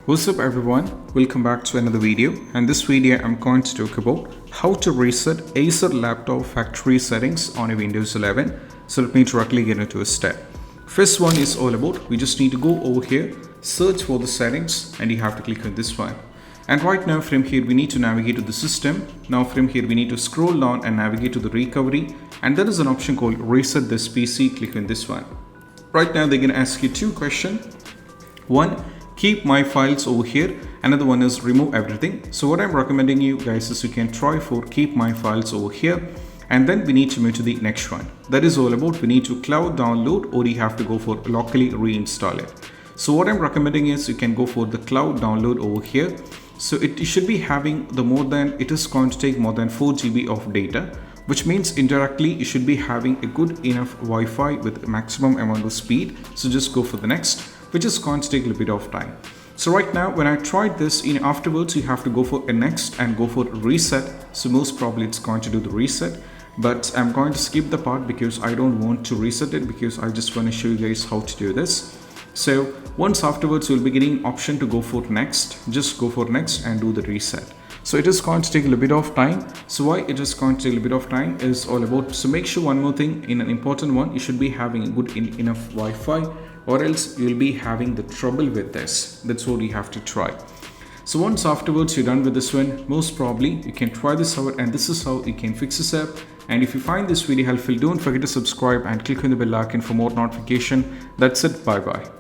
What's up everyone, welcome back to another video, and this video I'm going to talk about how to reset Acer laptop factory settings on a Windows 11. So let me directly get into a step. First one is all about, we just need to go over here, search for the settings, and you have to click on this one. And right now from here we need to navigate to the system. Now from here we need to scroll down and navigate to the recovery, and there is an option called reset this PC. Click on this one. Right now they're going to ask you two questions. One, keep my files over here. Another one is remove everything. So what I'm recommending you guys is you can try for keep my files over here, and then we need to move to the next one. That is all about, we need to cloud download, or you have to go for locally reinstall it. So what I'm recommending is you can go for the cloud download over here. So it should be having it is going to take more than 4 GB of data, which means indirectly you should be having a good enough Wi-Fi with maximum amount of speed. So just go for the next, which is going to take a little bit of time. So right now when I tried this, afterwards you have to go for a next and go for reset. So most probably it's going to do the reset, but I'm going to skip the part because I don't want to reset it, because I just want to show you guys how to do this. So once afterwards you'll be getting option to go for next. Just go for next and do the reset. So it is going to take a little bit of time. So why it is going to take a little bit of time is all about, so make sure one more thing, in an important one, you should be having a good enough Wi-Fi, or else you'll be having the trouble with this. That's what you have to try. So once afterwards you're done with this one, most probably you can try this out, and this is how you can fix this up. And if you find this video helpful, don't forget to subscribe and click on the bell icon for more notification. That's it. Bye bye.